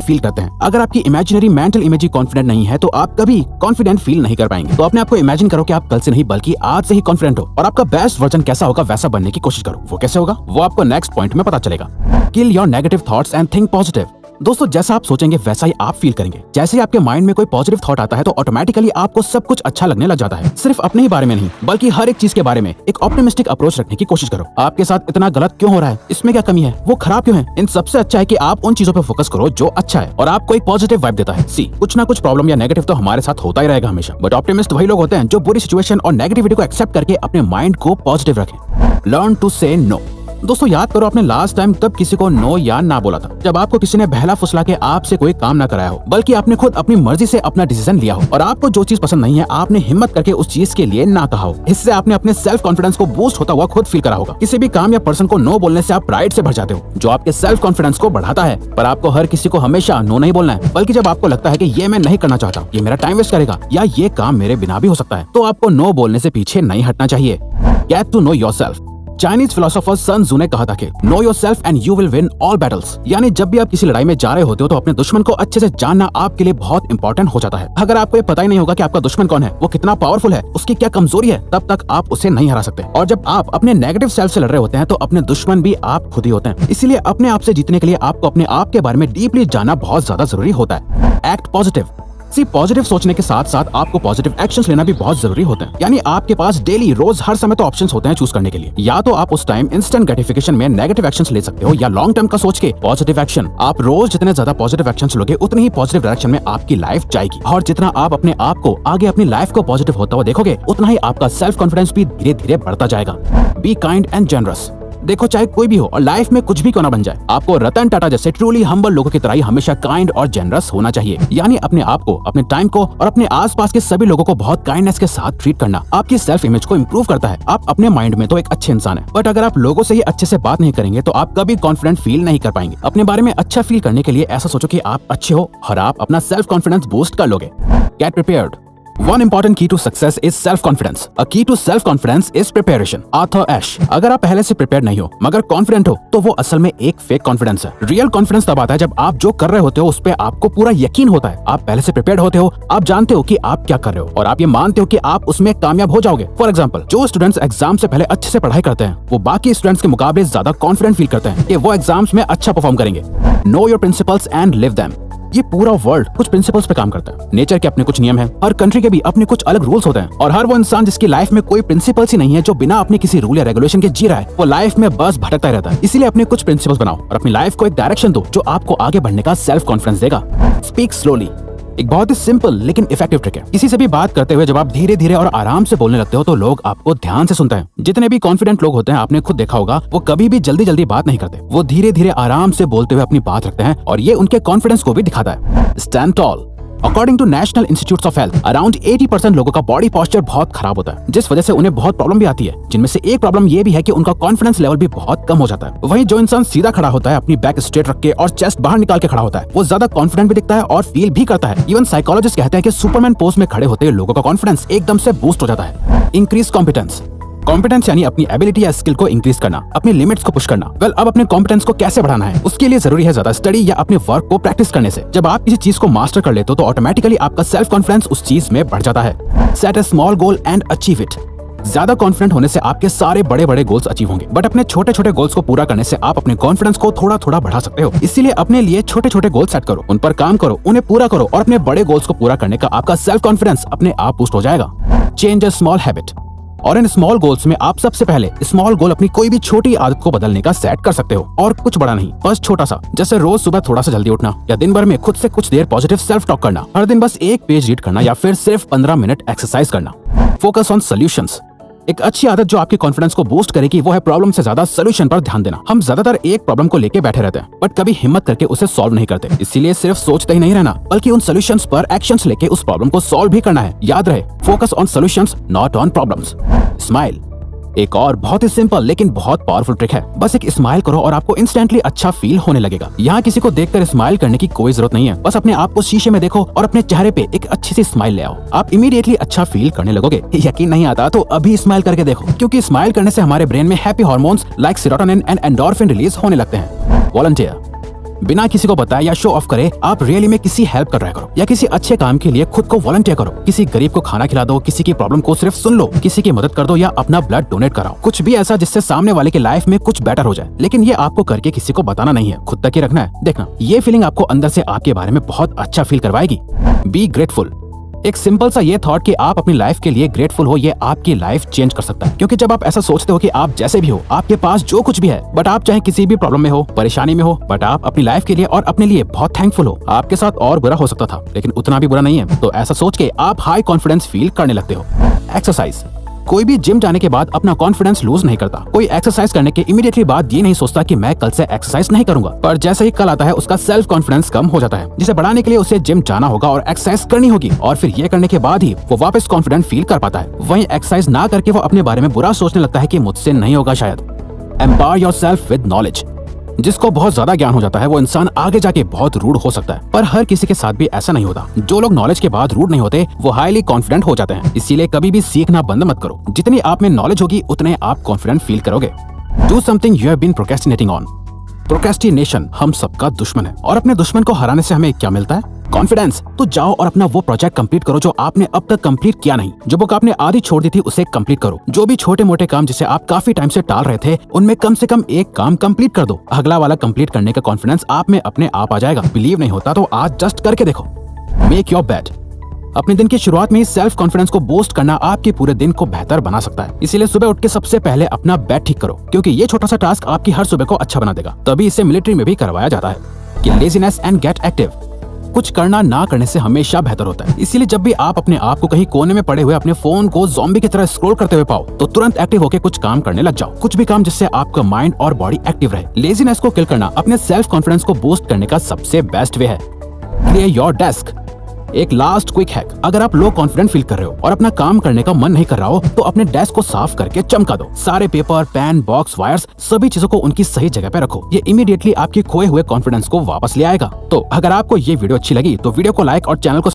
Feel करते हैं। अगर आपकी इमेजिनरी मेंटल इमेज ही कॉन्फिडेंट नहीं है तो आप कभी कॉन्फिडेंट फील नहीं कर पाएंगे। तो अपने आप को इमेजिन करो कि आप कल से नहीं बल्कि आज से ही कॉन्फिडेंट हो और आपका बेस्ट वर्जन कैसा होगा वैसा बनने की कोशिश करो। वो कैसे होगा वो आपको नेक्स्ट पॉइंट में पता चलेगा। Kill your negative thoughts and think positive. दोस्तों जैसा आप सोचेंगे वैसा ही आप फील करेंगे। जैसे ही आपके माइंड में कोई पॉजिटिव थॉट आता है तो ऑटोमेटिकली आपको सब कुछ अच्छा लगने लग जाता है। सिर्फ अपने ही बारे में नहीं बल्कि हर एक चीज के बारे में एक ऑप्टिमिस्टिक अप्रोच रखने की कोशिश करो। आपके साथ इतना गलत क्यों हो रहा है, इसमें क्या कमी है, वो खराब क्यों है, इन सबसे अच्छा है कि आप उन चीजों पर फोकस करो जो अच्छा है और आपको एक पॉजिटिव वाइब देता है। कुछ ना कुछ प्रॉब्लम या नेगेटिव तो हमारे साथ होता ही रहेगा हमेशा, बट ऑप्टिमिस्ट वही लोग होते हैं जो बुरी सिचुएशन और नेगेटिविटी को एक्सेप्ट करके अपने माइंड को पॉजिटिव रखें। लर्न टू से नो। दोस्तों याद करो आपने लास्ट टाइम कब किसी को नो या ना बोला था, जब आपको किसी ने बहला फुसला के आपसे कोई काम ना कराया हो, बल्कि आपने खुद अपनी मर्जी से अपना डिसीजन लिया हो और आपको जो चीज पसंद नहीं है आपने हिम्मत करके उस चीज के लिए ना कहा हो। इससे आपने अपने सेल्फ कॉन्फिडेंस को बूस्ट होता हुआ खुद फील करा होगा। किसी भी काम या पर्सन को नो बोलने से आप प्राइड से भर जाते हो जो आपके सेल्फ कॉन्फिडेंस को बढ़ाता है। पर आपको हर किसी को हमेशा नो नहीं बोलना है, बल्कि जब आपको लगता है कि ये मैं नहीं करना चाहता, ये मेरा टाइम वेस्ट करेगा या ये काम मेरे बिना भी हो सकता है, तो आपको नो बोलने से पीछे नहीं हटना चाहिए। Get to know yourself. Chinese philosopher Sun Tzu ने कहा था कि know yourself and you will win all battles. यानी जब भी आप किसी लड़ाई में जा रहे होते हो तो अपने दुश्मन को अच्छे से जानना आपके लिए बहुत इंपॉर्टेंट हो जाता है। अगर आपको ये पता ही नहीं होगा कि आपका दुश्मन कौन है, वो कितना पावरफुल है, उसकी क्या कमजोरी है, तब तक आप उसे नहीं हरा सकते। और जब आप अपने नेगेटिव सेल्फ से लड़ रहे होते हैं तो अपने दुश्मन भी आप खुद ही होते हैं। इसीलिए अपने आप से जीतने के लिए आपको अपने आप के बारे में डीपली जानना बहुत ज्यादा जरूरी होता है। Act positive. पॉजिटिव सोचने के साथ साथ आपको पॉजिटिव एक्शंस लेना भी बहुत जरूरी होते हैं। यानी आपके पास डेली रोज हर समय तो ऑप्शंस होते हैं चूज करने के लिए। या तो आप उस टाइम इंस्टेंट ग्रेटिफिकेशन में नेगेटिव एक्शंस ले सकते हो या लॉन्ग टर्म का सोच के पॉजिटिव एक्शन। आप रोज जितने ज्यादा पॉजिटिव एक्शंस लोगे उतनी ही पॉजिटिव डायरेक्शन में आपकी लाइफ जाएगी और जितना आप अपने आप को आगे अपनी लाइफ को पॉजिटिव होता हुआ देखोगे उतना ही आपका सेल्फ कॉन्फिडेंस भी धीरे धीरे बढ़ता जाएगा। Be kind and generous. देखो चाहे कोई भी हो और लाइफ में कुछ भी क्यों ना बन जाए, आपको रतन टाटा जैसे ट्रूली हम्बल लोगों की तरह ही हमेशा काइंड और जनरस होना चाहिए। यानी अपने आप को, अपने टाइम को और अपने आसपास के सभी लोगों को बहुत काइंडनेस के साथ ट्रीट करना आपकी सेल्फ इमेज को इंप्रूव करता है। आप अपने माइंड में तो एक अच्छे इंसान है, बट अगर आप लोगों से ही अच्छे से बात नहीं करेंगे तो आप कभी कॉन्फिडेंट फील नहीं कर पाएंगे। अपने बारे में अच्छा फील करने के लिए ऐसा सोचो कि आप अच्छे हो और आप अपना सेल्फ कॉन्फिडेंस बूस्ट कर लोगे। Get prepared. One important key to success is self-confidence. A key to self-confidence is preparation. Arthur Ashe। अगर आप पहले से प्रिपेयर नहीं हो मगर कॉन्फिडेंट हो तो वो असल में एक फेक कॉन्फिडेंस है। रियल कॉन्फिडेंस तब आता है जब आप जो कर रहे होते हो उस पे आपको पूरा यकीन होता है। आप पहले से प्रिपेयर्ड होते हो, आप जानते हो कि आप क्या कर रहे हो और आप ये मानते हो कि आप उसमें कामयाब हो जाओगे। फॉर एग्जाम्पल, जो स्टूडेंट्स एग्जाम से पहले अच्छे से पढ़ाई करते हैं वो बाकी स्टूडेंट्स के मुकाबले ज्यादा कॉन्फिडेंट फील करते हैं कि वो एग्जाम्स में अच्छा परफॉर्म करेंगे। Know your principles and live them. ये पूरा वर्ल्ड कुछ प्रिंसिपल्स पे काम करता है। नेचर के अपने कुछ नियम हैं, हर कंट्री के भी अपने कुछ अलग रूल्स होते हैं और हर वो इंसान जिसकी लाइफ में कोई प्रिंसिपल्स ही नहीं है, जो बिना अपने किसी रूल या रेगुलेशन के जी रहा है, वो लाइफ में बस भटकता ही रहता है। इसीलिए अपने कुछ प्रिंसिपल्स बनाओ और अपनी लाइफ को एक डायरेक्शन दो जो आपको आगे बढ़ने का सेल्फ कॉन्फिडेंस देगा। Speak slowly. एक बहुत ही सिंपल लेकिन इफेक्टिव ट्रिक है। किसी से भी बात करते हुए जब आप धीरे धीरे और आराम से बोलने लगते हो तो लोग आपको ध्यान से सुनते हैं। जितने भी कॉन्फिडेंट लोग होते हैं आपने खुद देखा होगा वो कभी भी जल्दी जल्दी बात नहीं करते, वो धीरे धीरे आराम से बोलते हुए अपनी बात रखते हैं और ये उनके कॉन्फिडेंस को भी दिखाता है। Stand tall. According to National Institute of Health around 80% लोगों का बॉडी पोस्चर बहुत खराब होता है, जिस वजह से उन्हें बहुत प्रॉब्लम भी आती है। जिनमें से एक प्रॉब्लम ये भी है कि उनका कॉन्फिडेंस लेवल भी बहुत कम हो जाता है। वहीं जो इंसान सीधा खड़ा होता है, अपनी बैक स्ट्रेट रख के और चेस्ट बाहर निकाल के खड़ा होता है, वो ज्यादा कॉन्फिडेंट भी दिखता है और फील भी करता है। इवन साइकोलॉजिस्ट कहते हैं कि सुपरमैन पोज में खड़े होते लोगों का कॉन्फिडेंस एकदम से बूस्ट हो जाता है। Increase competence. कॉम्पिटेंस यानी अपनी एबिलिटी या स्किल को इंक्रीज करना, अपनी लिमिट्स को पुश करना। अब अपने कॉम्पिटेंस को कैसे बढ़ाना है, उसके लिए जरूरी है ज्यादा स्टडी या अपने वर्क को प्रैक्टिस करने से। जब आप किसी चीज को मास्टर कर लेते हो तो ऑटोमेटिकली आपका सेल्फ कॉन्फिडेंस उस चीज में बढ़ जाता है। Set a small goal and achieve it. ज्यादा कॉन्फिडेंट होने से आपके सारे बड़े बड़े गोल्स अचीव होंगे, बट अपने छोटे छोटे गोल्स को पूरा करने से आप अपने कॉन्फिडेंस को थोड़ा थोड़ा बढ़ा सकते हो। इसीलिए अपने लिए छोटे छोटे गोल सेट करो, उन पर काम करो, उन्हें पूरा करो और अपने बड़े गोल्स को पूरा करने का आपका सेल्फ कॉन्फिडेंस अपने आप बूस्ट हो जाएगा। Change a small habit. और इन स्मॉल गोल्स में आप सबसे पहले स्मॉल गोल अपनी कोई भी छोटी आदत को बदलने का सेट कर सकते हो और कुछ बड़ा नहीं, बस छोटा सा। जैसे रोज सुबह थोड़ा सा जल्दी उठना या दिन भर में खुद से कुछ देर पॉजिटिव सेल्फ टॉक करना, हर दिन बस एक पेज रीड करना या फिर सिर्फ 15 मिनट एक्सरसाइज करना। Focus on solutions. एक अच्छी आदत जो आपके कॉन्फिडेंस को बूस्ट करेगी वो है प्रॉब्लम से ज्यादा सोल्यूशन पर ध्यान देना। हम ज्यादातर एक प्रॉब्लम को लेके बैठे रहते हैं बट कभी हिम्मत करके उसे सॉल्व नहीं करते। इसीलिए सिर्फ सोचते ही नहीं रहना बल्कि उन सोल्यूशंस पर एक्शंस लेके उस प्रॉब्लम को सॉल्व भी करना है। याद रहे, focus on solutions not on problems. Smile. एक और बहुत ही सिंपल लेकिन बहुत पावरफुल ट्रिक है। बस एक स्माइल करो और आपको इंस्टेंटली अच्छा फील होने लगेगा। यहाँ किसी को देखकर स्माइल करने की कोई जरूरत नहीं है। बस अपने आप को शीशे में देखो और अपने चेहरे पे एक अच्छी सी स्माइल ले आओ, आप इमीडिएटली अच्छा फील करने लगोगे। यकीन नहीं आता तो अभी स्माइल करके देखो, क्योंकि स्माइल करने से हमारे ब्रेन में happy hormones like serotonin and endorphin release होने लगते हैं। वॉलंटियर। बिना किसी को बताए या शो ऑफ करे आप रियली में किसी हेल्प कर रहा करो या किसी अच्छे काम के लिए खुद को वॉलंटियर करो। किसी गरीब को खाना खिला दो, किसी की प्रॉब्लम को सिर्फ सुन लो, किसी की मदद कर दो या अपना ब्लड डोनेट कराओ। कुछ भी ऐसा जिससे सामने वाले की लाइफ में कुछ बेटर हो जाए। लेकिन ये आपको करके किसी को बताना नहीं है, खुद तक ही रखना है। देखना, ये फीलिंग आपको अंदर से आपके बारे में बहुत अच्छा फील करवाएगी। Be grateful. एक सिंपल सा ये थॉट कि आप अपनी लाइफ के लिए ग्रेटफुल हो, ये आपकी लाइफ चेंज कर सकता है। क्योंकि जब आप ऐसा सोचते हो कि आप जैसे भी हो, आपके पास जो कुछ भी है, बट आप चाहे किसी भी प्रॉब्लम में हो, परेशानी में हो, बट आप अपनी लाइफ के लिए और अपने लिए बहुत थैंकफुल हो। आपके साथ और बुरा हो सकता था, लेकिन उतना भी बुरा नहीं है। तो ऐसा सोच के आप हाई कॉन्फिडेंस फील करने लगते हो। एक्सरसाइज। कोई भी जिम जाने के बाद अपना कॉन्फिडेंस लूज नहीं करता। कोई एक्सरसाइज करने के इमीडिएटली बाद ये नहीं सोचता कि मैं कल से एक्सरसाइज नहीं करूंगा, पर जैसे ही कल आता है उसका सेल्फ कॉन्फिडेंस कम हो जाता है, जिसे बढ़ाने के लिए उसे जिम जाना होगा और एक्सरसाइज करनी होगी, और फिर ये करने के बाद ही वो वापस कॉन्फिडेंट फील कर पाता है। वहीं एक्सरसाइज ना करके वो अपने बारे में बुरा सोचने लगता है कि मुझसे नहीं होगा शायद। Empower yourself with knowledge. जिसको बहुत ज्यादा ज्ञान हो जाता है वो इंसान आगे जाके बहुत रूड हो सकता है, पर हर किसी के साथ भी ऐसा नहीं होता। जो लोग नॉलेज के बाद रूड नहीं होते वो हाईली कॉन्फिडेंट हो जाते हैं। इसीलिए कभी भी सीखना बंद मत करो। जितनी आप में नॉलेज होगी उतने आप कॉन्फिडेंट फील करोगे। Do something you have been procrastinating on. Procrastination हम सबका दुश्मन है, और अपने दुश्मन को हराने से हमें क्या मिलता है? कॉन्फिडेंस। तो जाओ और अपना वो प्रोजेक्ट कंप्लीट करो जो आपने अब तक कंप्लीट किया नहीं। जो बुक आपने आधी छोड़ दी थी उसे कंप्लीट करो। जो भी छोटे मोटे काम जिसे आप काफी टाइम से टाल रहे थे, उनमें कम से कम एक काम कंप्लीट कर दो। अगला वाला कंप्लीट करने का कॉन्फिडेंस आप में अपने आप आ जाएगा। बिलीव नहीं होता तो आज जस्ट करके देखो। Make your bed. अपने दिन की शुरुआत में ही सेल्फ कॉन्फिडेंस को बूस्ट करना आपके पूरे दिन को बेहतर बना सकता है। इसीलिए सुबह उठ के सबसे पहले अपना बेड ठीक करो, क्योंकि ये छोटा सा टास्क आपकी हर सुबह को अच्छा बना देगा। तभी इसे मिलिट्री में भी करवाया जाता है कि लेजीनेस एंड गेट एक्टिव। कुछ करना ना करने से हमेशा बेहतर होता है। इसीलिए जब भी आप अपने आप को कहीं कोने में पड़े हुए अपने फोन को ज़ॉम्बी की तरह स्क्रॉल करते हुए पाओ, तो तुरंत एक्टिव होकर कुछ काम करने लग जाओ। कुछ भी काम जिससे आपका माइंड और बॉडी एक्टिव रहे। लेजीनेस को किल करना अपने सेल्फ कॉन्फिडेंस को बूस्ट करने का सबसे बेस्ट वे है। Clear your desk. एक लास्ट क्विक हैक। अगर आप लो कॉन्फिडेंट फील कर रहे हो और अपना काम करने का मन नहीं कर रहा हो, तो अपने डेस्क को साफ करके चमका दो। सारे पेपर, पेन, बॉक्स, वायर्स, सभी चीजों को उनकी सही जगह पे रखो। ये इमीडिएटली आपके खोए हुए कॉन्फिडेंस को वापस ले आएगा। तो अगर आपको ये वीडियो अच्छी लगी तो वीडियो को लाइक और चैनल को